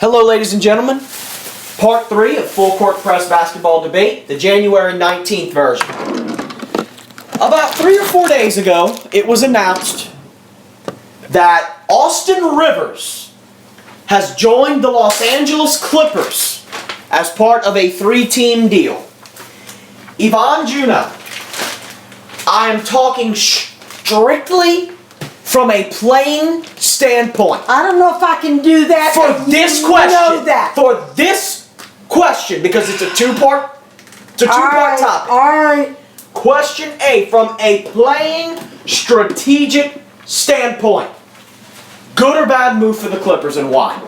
Hello, ladies and gentlemen. Part 3 of Full Court Press Basketball Debate, the January 19th version. About 3 or 4 days ago, it was announced that Austin Rivers has joined the Los Angeles Clippers as part of a 3-team deal. Ivan Juno, I am talking strictly from a playing standpoint. I don't know if I can do that. For this question, because it's a two-part topic. Alright. Question A, from a playing strategic standpoint. Good or bad move for the Clippers, and why?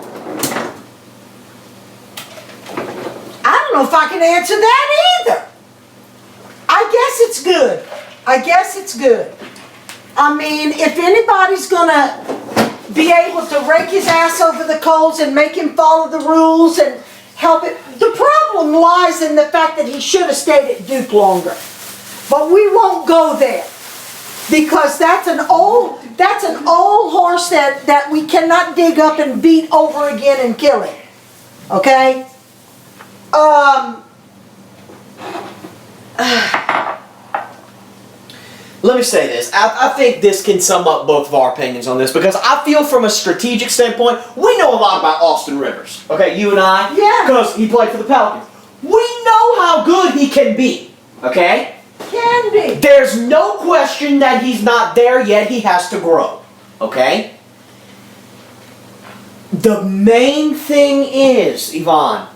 I don't know if I can answer that either. I guess it's good. I mean, if anybody's gonna be able to rake his ass over the coals and make him follow the rules and help it, the problem lies in the fact that he should have stayed at Duke longer. But we won't go there, because that's an old horse that we cannot dig up and beat over again and kill it. Okay? Let me say this. I think this can sum up both of our opinions on this, because I feel from a strategic standpoint, we know a lot about Austin Rivers. Okay, you and I? Yeah. Because he played for the Pelicans. We know how good he can be. Okay? Can be. There's no question that he's not there yet. He has to grow. Okay? The main thing is, Ivan,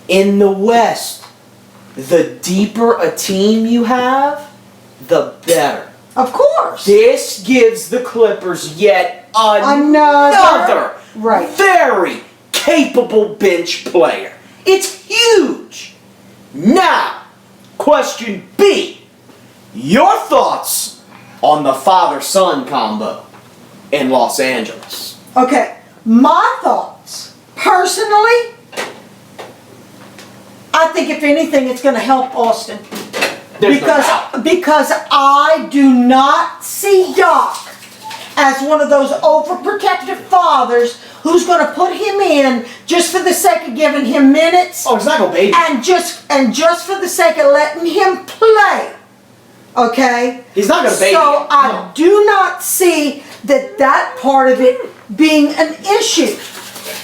in the West, the deeper a team you have, the better. Of course. This gives the Clippers yet another right. very capable bench player. It's huge. Now, question B. Your thoughts on the father-son combo in Los Angeles? Okay, my thoughts. Personally, I think if anything, it's going to help Austin. Because I do not see Doc as one of those overprotective fathers who's going to put him in just for the sake of giving him minutes. Oh, he's not going to baby. And just for the sake of letting him play. Okay? He's not going to baby. So I do not see that part of it being an issue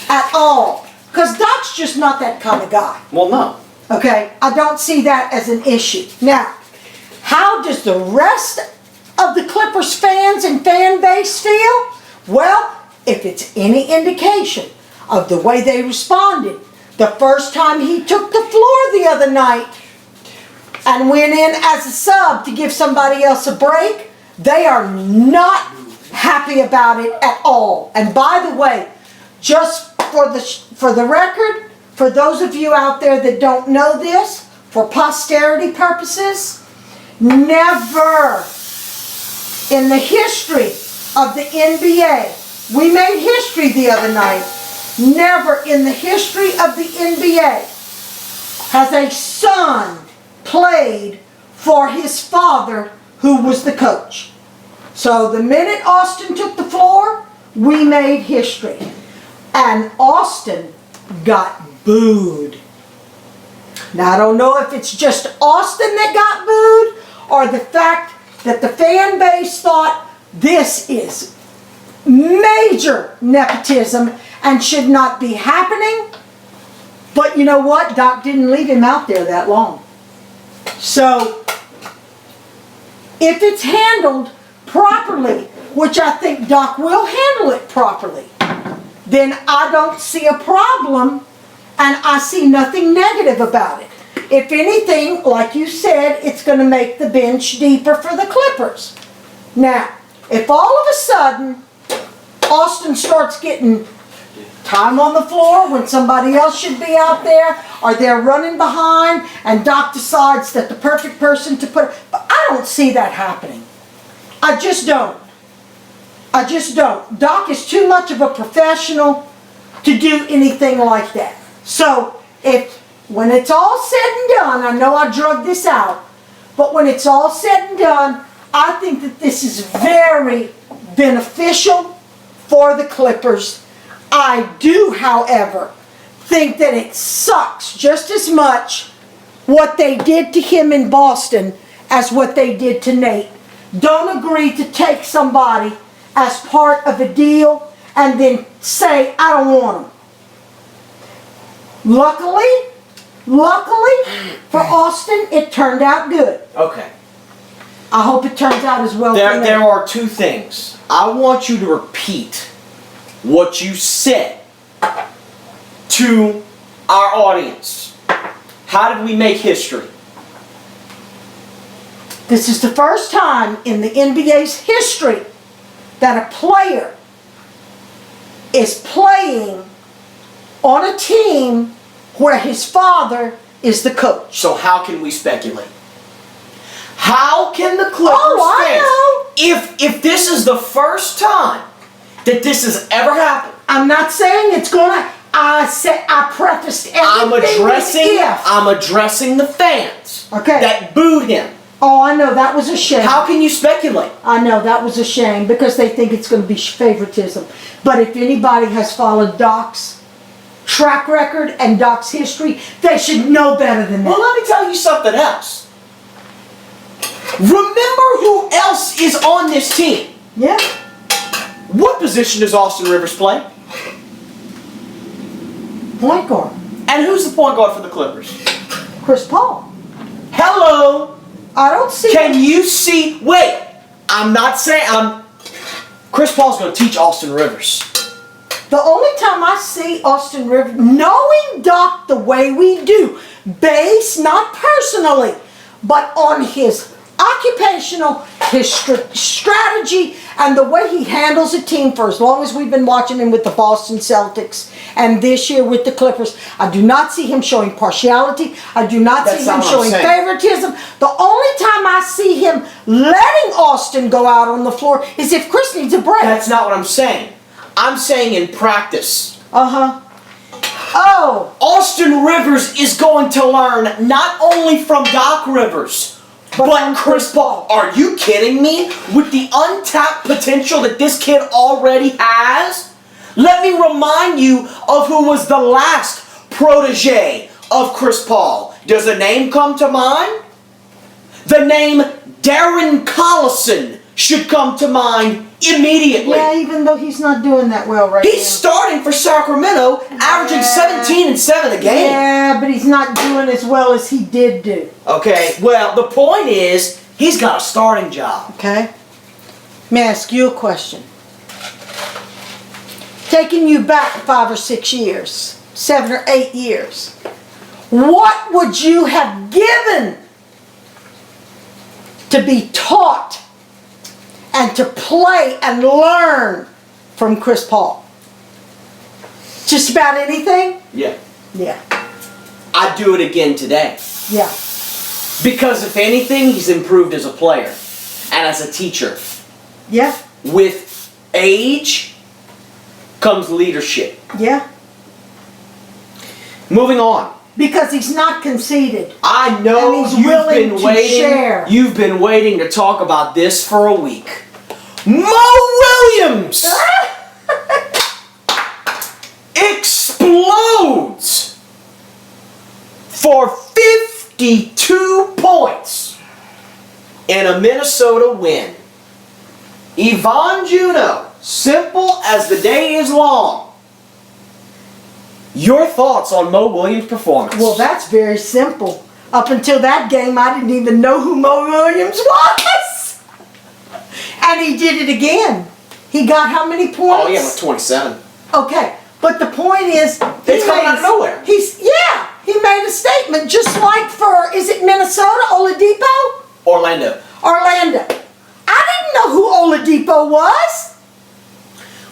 at all. Because Doc's just not that kind of guy. Well, no. Okay, I don't see that as an issue. Now, how does the rest of the Clippers fans and fan base feel? Well, if it's any indication of the way they responded the first time he took the floor the other night and went in as a sub to give somebody else a break, they are not happy about it at all. And by the way, just for the record, for those of you out there that don't know this, for posterity purposes, never in the history of the NBA, we made history the other night, never in the history of the NBA has a son played for his father who was the coach. So the minute Austin took the floor, we made history. And Austin got booed. Now, I don't know if it's just Austin that got booed or the fact that the fan base thought this is major nepotism and should not be happening. But you know what? Doc didn't leave him out there that long. So, if it's handled properly, which I think Doc will handle it properly, then I don't see a problem. And I see nothing negative about it. If anything, like you said, it's going to make the bench deeper for the Clippers. Now, if all of a sudden Austin starts getting time on the floor when somebody else should be out there, or they're running behind and Doc decides that the perfect person to put... But I don't see that happening. I just don't. Doc is too much of a professional to do anything like that. So, when it's all said and done, I know I drug this out, but when it's all said and done, I think that this is very beneficial for the Clippers. I do, however, think that it sucks just as much what they did to him in Boston as what they did to Nate. Don't agree to take somebody as part of a deal and then say, I don't want them. Luckily for Austin, it turned out good. Okay. I hope it turns out as well for Nate. There are two things. I want you to repeat what you said to our audience. How did we make history? This is the first time in the NBA's history that a player is playing on a team where his father is the coach. So how can we speculate? How can the Clippers if this is the first time that this has ever happened? I'm not saying it's gonna. I prefaced everything with if. I'm addressing the fans Okay. that booed him. Oh, I know, that was a shame. How can you speculate? I know, that was a shame because they think it's going to be favoritism. But if anybody has followed Doc's track record and Doc's history, they should know better than that. Well, let me tell you something else. Remember who else is on this team? Yeah. What position does Austin Rivers play? Point guard. And who's the point guard for the Clippers? Chris Paul. Hello. I don't see. Can you see? Wait. I'm not saying Chris Paul's going to teach Austin Rivers. The only time I see Austin Rivers, knowing Doc the way we do, based not personally, but on his occupational, his strategy, and the way he handles a team for as long as we've been watching him with the Boston Celtics and this year with the Clippers, I do not see him showing partiality. I do not see him showing favoritism. The only time I see him letting Austin go out on the floor is if Chris needs a break. That's not what I'm saying. I'm saying in practice. Uh-huh. Oh. Austin Rivers is going to learn not only from Doc Rivers, but Chris Paul. Are you kidding me? With the untapped potential that this kid already has? Let me remind you of who was the last protege of Chris Paul. Does a name come to mind? The name Darren Collison should come to mind immediately. Yeah, even though he's not doing that well right now. He's starting for Sacramento, averaging 17 and 7 a game. Yeah, but he's not doing as well as he did do. Okay, well, the point is, he's got a starting job. Okay? May I ask you a question? Taking you back 5 or 6 years, 7 or 8 years, what would you have given to be taught and to play and learn from Chris Paul? Just about anything? Yeah. Yeah. I'd do it again today. Yeah. Because if anything, he's improved as a player and as a teacher. Yeah. With age comes leadership. Yeah. Moving on. Because he's not conceited. I know And he's willing to share. You've been waiting to talk about this for a week. Mo Williams explodes for 52 points in a Minnesota win. Yvonne Juno, simple as the day is long. Your thoughts on Mo Williams' performance? Well, that's very simple. Up until that game, I didn't even know who Mo Williams was. And he did it again. He got how many points? Oh, yeah, like 27. Okay, but the point is... It's coming out of nowhere. He made a statement just like for, is it Minnesota, Oladipo? Orlando. I didn't know who Oladipo was.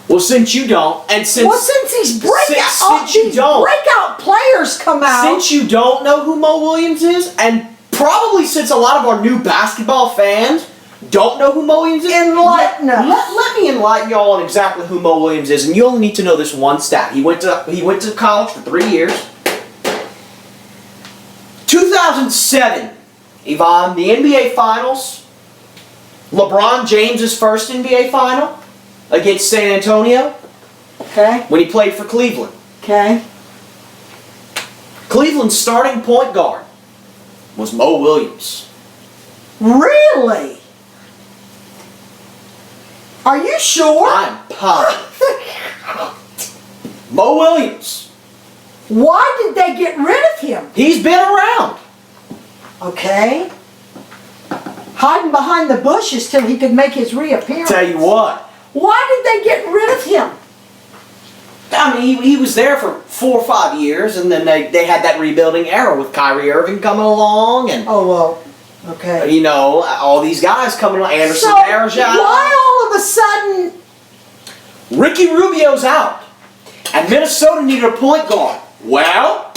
Well, since you don't, and since... Well, since these breakout players come out... Since you don't know who Mo Williams is, and probably since a lot of our new basketball fans don't know who Mo Williams is... Enlighten us. Let me enlighten y'all on exactly who Mo Williams is, and you only need to know this one stat. He went to college for 3 years. 2007, Yvonne, the NBA Finals, LeBron James' first NBA Final against San Antonio. Okay. when he played for Cleveland. Okay. Cleveland's starting point guard was Mo Williams. Really? Are you sure? I'm positive. Mo Williams. Why did they get rid of him? He's been around. Okay. Hiding behind the bushes till he could make his reappearance. Tell you what. Why did they get rid of him? I mean, he was there for 4 or 5 years, and then they had that rebuilding era with Kyrie Irving coming along, and Oh, well, okay. you know, all these guys coming along. Anderson So, Varejao. why all of a sudden, Ricky Rubio's out, and Minnesota needed a point guard. Well,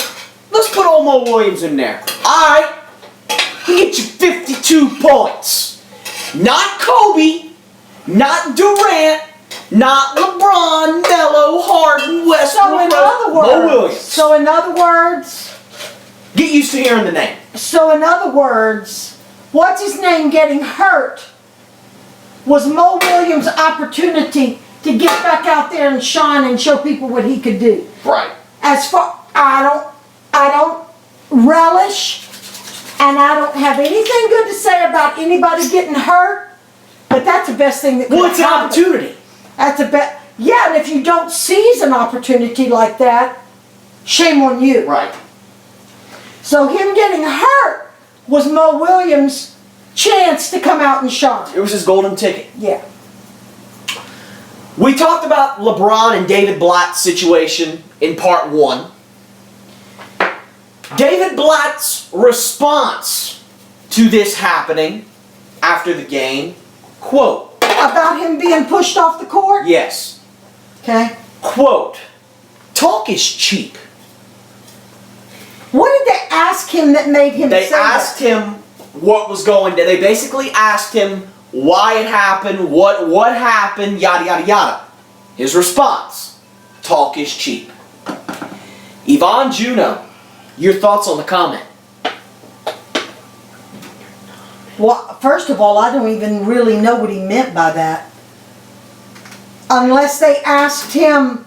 let's put old Mo Williams in there. All right, he get you 52 points. Not Kobe, not Durant, not LeBron, Melo, Harden, Westbrook. so in other Mo words, Williams. so in other words, Get used to hearing the name. what's his name getting hurt was Mo Williams' opportunity to get back out there and shine and show people what he could do. Right. As far, I don't relish, and I don't have anything good to say about anybody getting hurt, but that's the best thing that could Well, it's an happen. opportunity. That's the best. Yeah, and if you don't seize an opportunity like that, shame on you. Right. So him getting hurt was Mo Williams' chance to come out and shine. It was his golden ticket. Yeah. We talked about LeBron and David Blatt's situation in part 1. David Blatt's response to this happening after the game, quote, About him being pushed off the court? yes, Okay. quote, talk is cheap. What did they ask him that made him They say asked that? him what was going on. They basically asked him why it happened, what happened, yada, yada, yada. His response, talk is cheap. Yvonne Juno, your thoughts on the comment? Well, first of all, I don't even really know what he meant by that. Unless they asked him,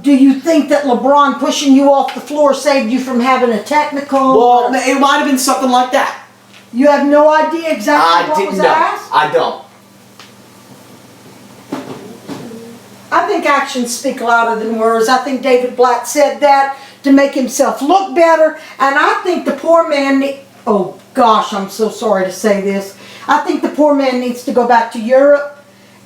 do you think that LeBron pushing you off the floor saved you from having a technical? Well, it might have been something like that. You have no idea exactly I what didn't was know. asked? I don't. I think actions speak louder than words. I think David Blatt said that to make himself look better. And I think the poor man, oh gosh, I'm so sorry to say this. I think the poor man needs to go back to Europe.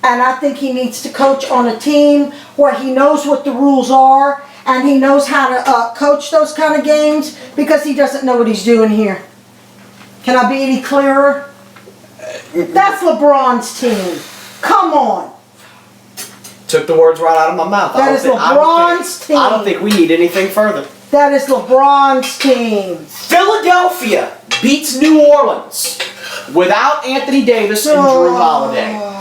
And I think he needs to coach on a team where he knows what the rules are. And he knows how to coach those kind of games, because he doesn't know what he's doing here. Can I be any clearer? That's LeBron's team. Come on. Took the words right out of my mouth. That is LeBron's team. I don't think we need anything further. That is LeBron's team. Philadelphia beats New Orleans without Anthony Davis and Drew Holiday.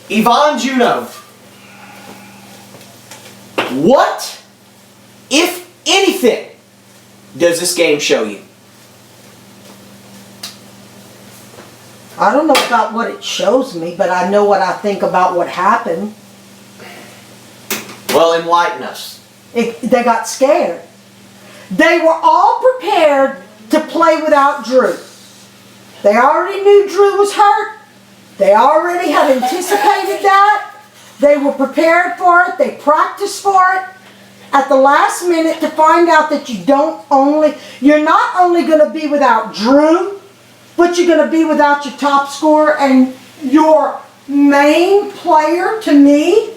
Yvonne Juno, what, if anything, does this game show you? I don't know about what it shows me, but I know what I think about what happened. Well, enlighten us. They got scared. They were all prepared to play without Drew. They already knew Drew was hurt. They already had anticipated that. They were prepared for it. They practiced for it. At the last minute, to find out that you're not only going to be without Drew, but you're going to be without your top scorer and your main player, to me,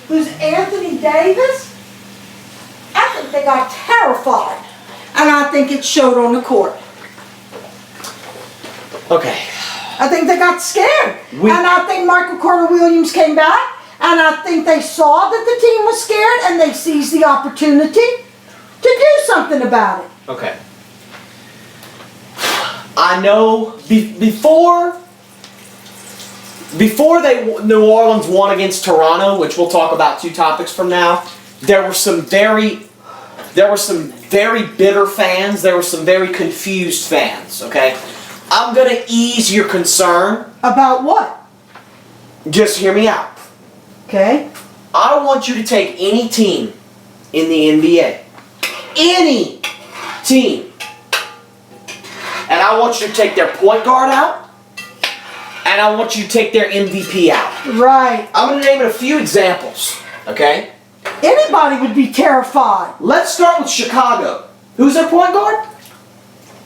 who's Anthony Davis. I think they got terrified. And I think it showed on the court. Okay. I think they got scared. And I think Michael Carter Williams came back. And I think they saw that the team was scared and they seized the opportunity to do something about it. Okay. I know before New Orleans won against Toronto, which we'll talk about 2 topics from now, there were some very bitter fans. There were some very confused fans. Okay, I'm gonna ease your concern. About what? Just hear me out. Okay. I want you to take any team in the NBA. Any team. And I want you to take their point guard out. And I want you to take their MVP out. Right. I'm going to name a few examples. Okay? Anybody would be terrified. Let's start with Chicago. Who's their point guard?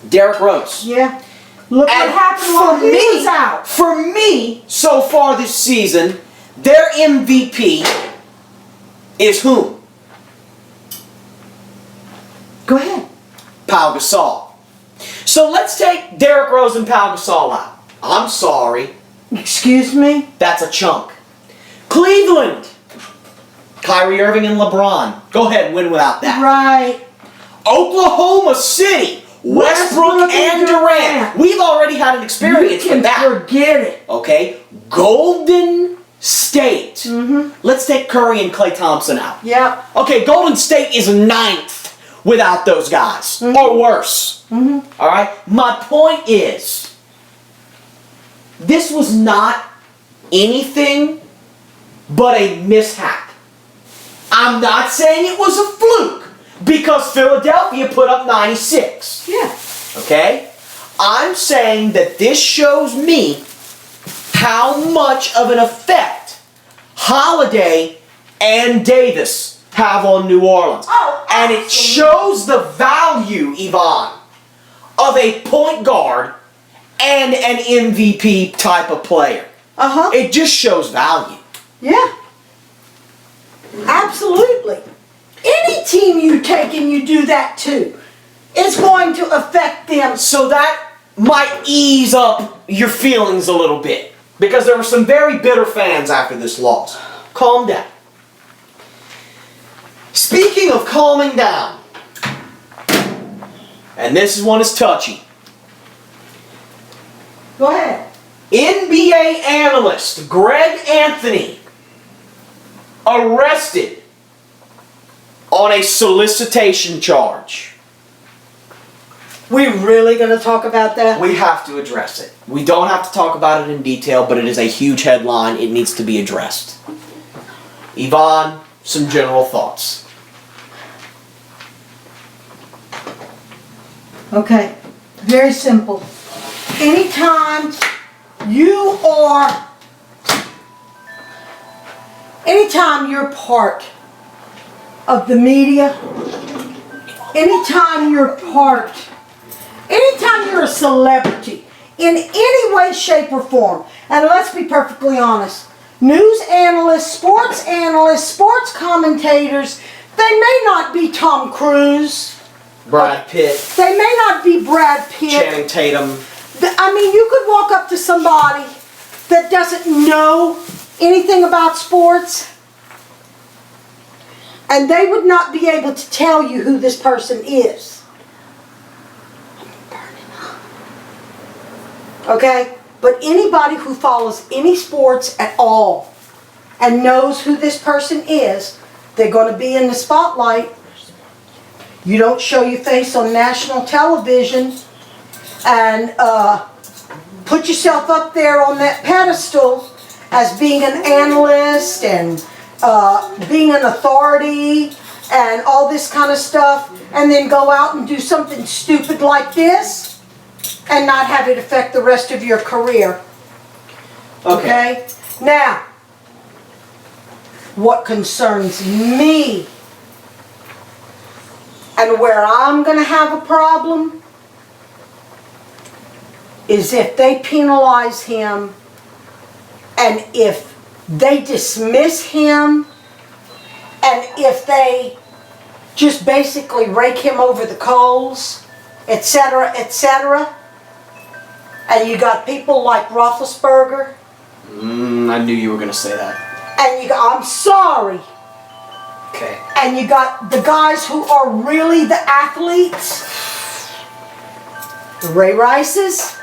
Derrick Rose. Yeah. Look what And happened while he was out. For me, so far this season, their MVP is whom? Go ahead. Pau Gasol. So let's take Derrick Rose and Pau Gasol out. I'm sorry. Excuse me? That's a chunk. Cleveland. Kyrie Irving and LeBron. Go ahead, win without that. Right. Oklahoma City. Westbrook and Durant. We've already had an experience You can with that. forget it. Okay? Golden State. Let's take Curry and Klay Thompson out. Yep. Okay, Golden State is 9th without those guys. Or worse. Alright? My point is, this was not anything but a mishap. I'm not saying it was a fluke, because Philadelphia put up 96. Yeah. Okay? I'm saying that this shows me how much of an effect Holiday and Davis have on New Orleans. Oh, and it shows the value, Yvonne, of a point guard and an MVP type of player. Uh-huh. It just shows value. Yeah. Absolutely. Any team you take and you do that to, it's going to affect them. So that might ease up your feelings a little bit, because there were some very bitter fans after this loss. Calm down. Speaking of calming down, and this one is touchy. Go ahead. NBA analyst Greg Anthony arrested on a solicitation charge. We really going to talk about that? We have to address it. We don't have to talk about it in detail, but it is a huge headline. It needs to be addressed. Yvonne, some general thoughts. Okay. Very simple. Anytime you're part of the media, anytime you're a celebrity in any way, shape, or form, and let's be perfectly honest, news analysts, sports commentators, they may not be Tom Cruise. Brad Pitt. They may not be Brad Pitt. Channing Tatum. I mean, you could walk up to somebody that doesn't know anything about sports, and they would not be able to tell you who this person is. Okay? But anybody who follows any sports at all and knows who this person is, they're going to be in the spotlight. You don't show your face on national television and put yourself up there on that pedestal as being an analyst and being an authority and all this kind of stuff, and then go out and do something stupid like this and not have it affect the rest of your career. Okay? Now, what concerns me and where I'm going to have a problem is if they penalize him and if they dismiss him and if they just basically rake him over the coals, etc., etc. And you got people like Roethlisberger. I knew you were going to say that. And you got, I'm sorry. Okay. And you got the guys who are really the athletes. The Ray Rices.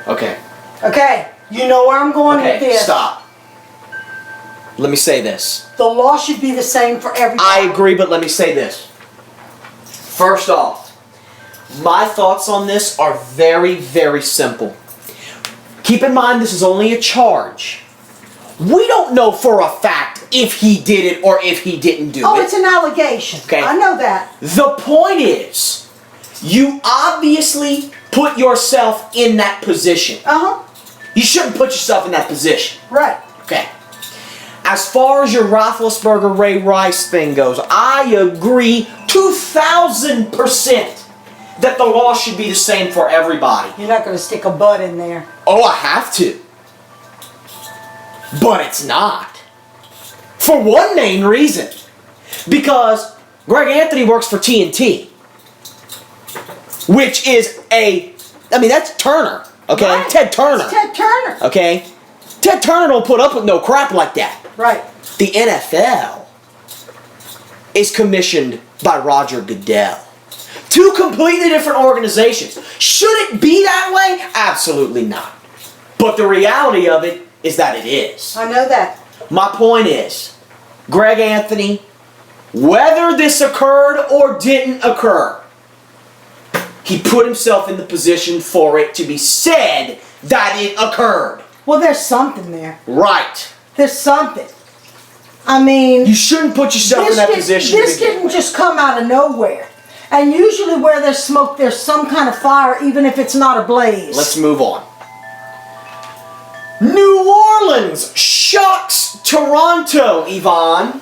Okay. Okay, you know where I'm going with Okay, this. stop. Let me say this. The law should be the same for everybody. I agree, but let me say this. First off, my thoughts on this are very, very simple. Keep in mind this is only a charge. We don't know for a fact if he did it or if he didn't do Oh, it. it's an allegation. Okay. I know that. The point is, you obviously put yourself in that position. Uh-huh. You shouldn't put yourself in that position. Right. Okay. As far as your Roethlisberger Ray Rice thing goes, I agree 2,000% that the law should be the same for everybody. You're not going to stick a butt in there. Oh, I have to. But it's not. For one main reason. Because Greg Anthony works for TNT. Which is that's Turner. Okay? Right. Ted Turner. It's Ted Turner. Okay? Ted Turner don't put up with no crap like that. Right. The NFL is commissioned by Roger Goodell. Two completely different organizations. Should it be that way? Absolutely not. But the reality of it is that it is. I know that. My point is, Greg Anthony, whether this occurred or didn't occur, he put himself in the position for it to be said that it occurred. Well, there's something there. Right. There's something. I mean, You shouldn't put yourself in that position. This didn't just come out of nowhere. And usually where there's smoke, there's some kind of fire, even if it's not a blaze. Let's move on. New Orleans shocks Toronto, Yvonne,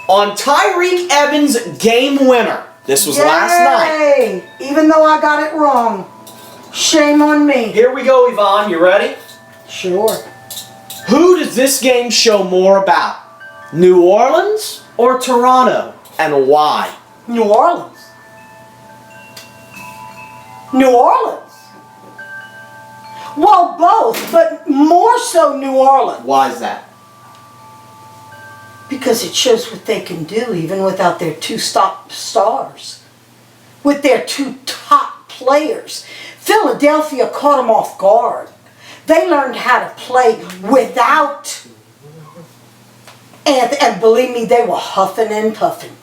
on Tyreek Evans' game winner. This was last night. Yay! Even though I got it wrong. Shame on me. Here we go, Yvonne. You ready? Sure. Who does this game show more about? New Orleans or Toronto? And why? New Orleans. New Orleans. Well, both, but more so New Orleans. Why is that? Because it shows what they can do even without their two top stars. With their two top players. Philadelphia caught them off guard. They learned how to play without, and believe me, they were huffing and puffing.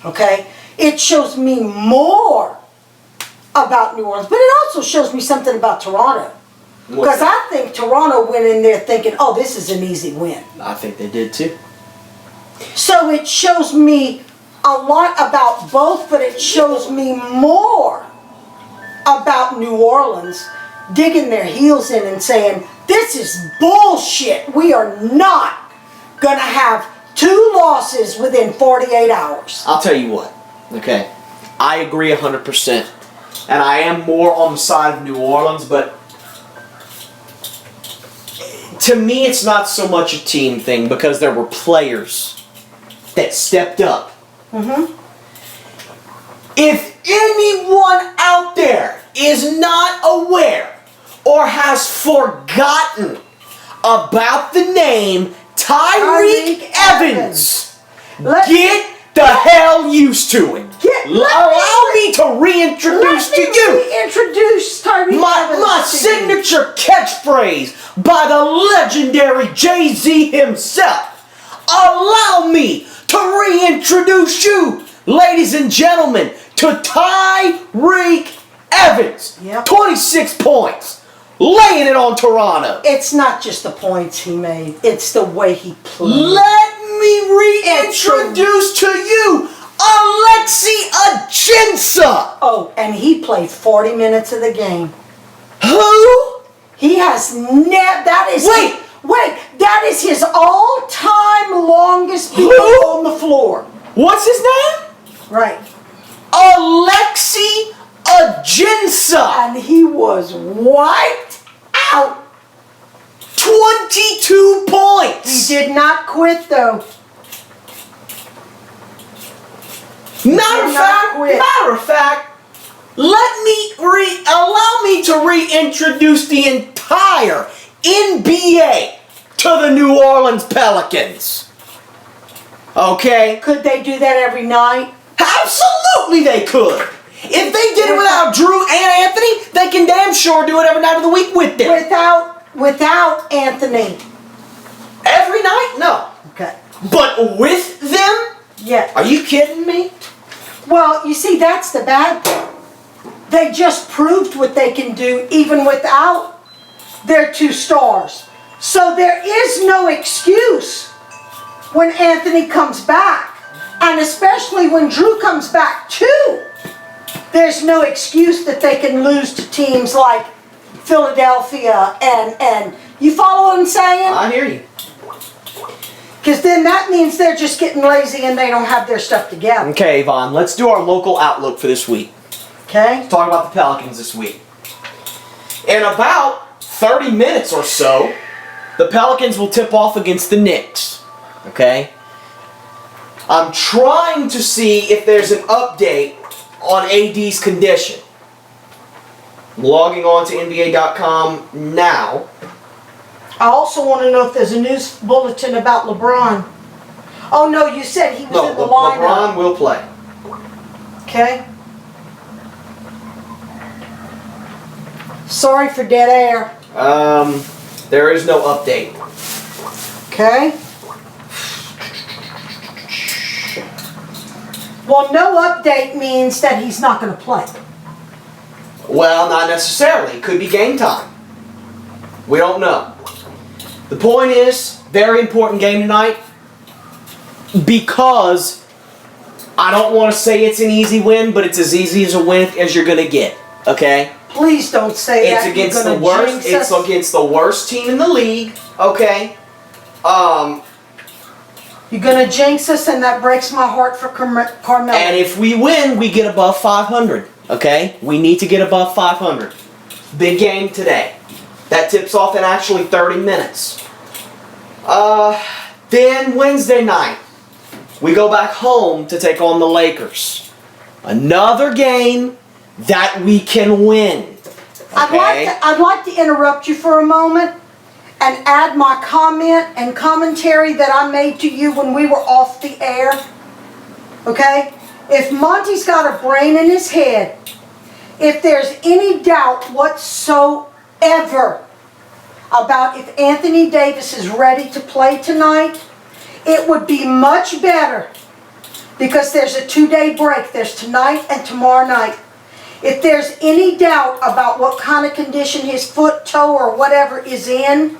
Okay? It shows me more about New Orleans, but it also shows me something about Toronto. Because I think Toronto went in there thinking, oh, this is an easy win. I think they did too. So it shows me a lot about both, but it shows me more about New Orleans digging their heels in and saying, this is bullshit. We are not going to have 2 losses within 48 hours. I'll tell you what, okay? I agree 100%. And I am more on the side of New Orleans, but to me it's not so much a team thing because there were players that stepped up. Mm-hmm. If anyone out there is not aware or has forgotten about the name Tyreek Evans, get the hell used to it. Allow me to reintroduce to you Reintroduce Tyreek Evans. my signature catchphrase by the legendary Jay-Z himself. Allow me to reintroduce you, ladies and gentlemen, to Tyreek Evans. Yep. 26 points. Laying it on Toronto. It's not just the points he made, it's the way he played. Let me reintroduce to you Alexi Ajinça. Oh, and he played 40 minutes of the game. Who? He has that is Wait. That is his all-time longest Who? on the floor. What's his name? Right. Alexi Ajinça. And he was wiped out. 22 points. He did not quit though. Matter of fact, allow me to reintroduce the entire NBA to the New Orleans Pelicans. Okay? Could they do that every night? Absolutely they could. If they did it without Drew and Anthony, they can damn sure do it every night of the week with them. Without Anthony. Every night? No. Okay. But with them? Yeah. Are you kidding me? Well, you see, that's the bad thing. They just proved what they can do even without their 2 stars. So there is no excuse when Anthony comes back, and especially when Drew comes back too. There's no excuse that they can lose to teams like Philadelphia and you follow what I'm saying? I hear you. Because then that means they're just getting lazy and they don't have their stuff together. Okay, Yvonne, let's do our local outlook for this week. Okay? Let's talk about the Pelicans this week. In about 30 minutes or so, the Pelicans will tip off against the Knicks. Okay? I'm trying to see if there's an update on AD's condition. I'm logging on to NBA.com now. I also want to know if there's a news bulletin about LeBron. Oh no, you said he was No, in the lineup. LeBron will play. Okay? Sorry for dead air. There is no update. Okay? Well, no update means that he's not going to play. Well, not necessarily. It could be game time. We don't know. The point is, very important game tonight because I don't want to say it's an easy win, but it's as easy as a win as you're going to get. Okay? Please don't say It's that. against You're the gonna worst. jinx It's us. against the worst team in the league. Okay? You're going to jinx us, and that breaks my heart for Carmelo. And if we win, we get above 500. Okay? We need to get above 500. Big game today. That tips off in actually 30 minutes. Then Wednesday night, we go back home to take on the Lakers. Another game that we can win. Okay? I'd like to interrupt you for a moment and add my comment and commentary that I made to you when we were off the air. Okay? If Monty's got a brain in his head, if there's any doubt whatsoever about if Anthony Davis is ready to play tonight, it would be much better because there's a 2-day break. There's tonight and tomorrow night. If there's any doubt about what kind of condition his foot, toe, or whatever is in,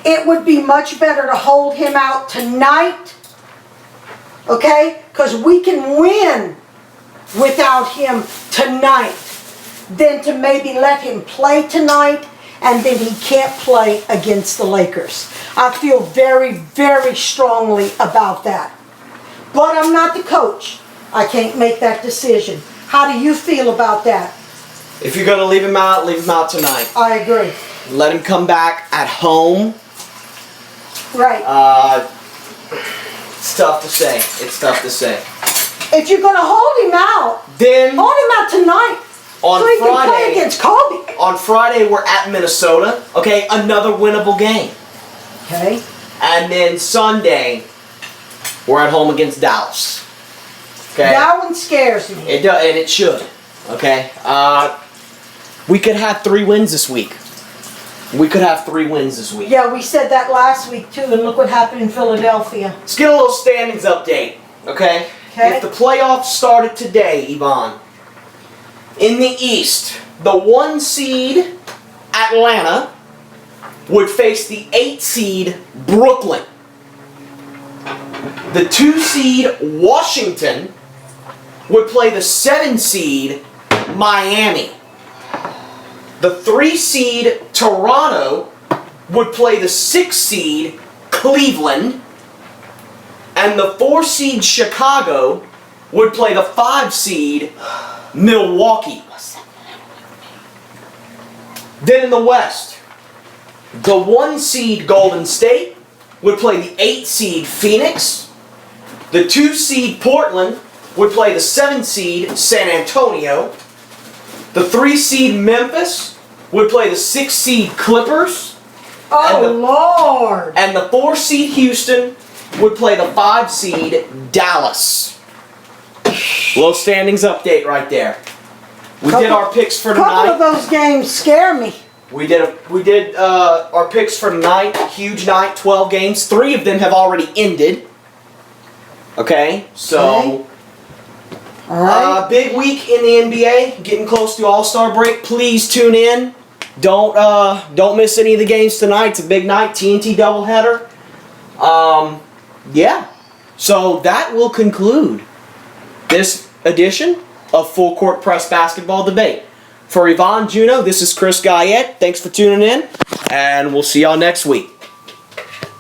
it would be much better to hold him out tonight, okay? Because we can win without him tonight than to maybe let him play tonight and then he can't play against the Lakers. I feel very, very strongly about that. But I'm not the coach. I can't make that decision. How do you feel about that? If you're going to leave him out tonight. I agree. Let him come back at home. Right. It's tough to say. It's tough to say. If you're going to hold him out, Then hold him out tonight. on So he can play Friday, against Kobe. on Friday we're at Minnesota. Okay, another winnable game. Okay. And then Sunday we're at home against Dallas. Okay. That one scares me. It does, and it should. Okay. We could have 3 wins this week. We could have 3 wins this week. Yeah, we said that last week too, and look what happened in Philadelphia. Let's get a little standings update. Okay. Okay. If the playoffs started today, Yvonne, in the East, the 1 seed Atlanta would face the 8 seed Brooklyn. The 2 seed Washington would play the 7 seed Miami. The 3 seed Toronto would play the 6 seed Cleveland. And the 4 seed Chicago would play the 5 seed Milwaukee. Then in the West, the 1 seed Golden State would play the 8 seed Phoenix. The 2 seed Portland would play the 7 seed San Antonio. The 3 seed Memphis would play the 6 seed Clippers. Oh, Lord. And the 4 seed Houston would play the 5 seed Dallas. Little standings update right there. We did our picks for A couple of tonight. those games scare me. We did our picks for tonight. Huge night, 12 games. 3 of them have already ended. Okay, so Okay. All right. big week in the NBA. Getting close to All-Star break. Please tune in. Don't miss any of the games tonight. It's a big night, TNT doubleheader. Yeah. So that will conclude this edition of Full Court Press Basketball Debate. For Yvonne Juno, this is Chris Guyette. Thanks for tuning in, and we'll see y'all next week.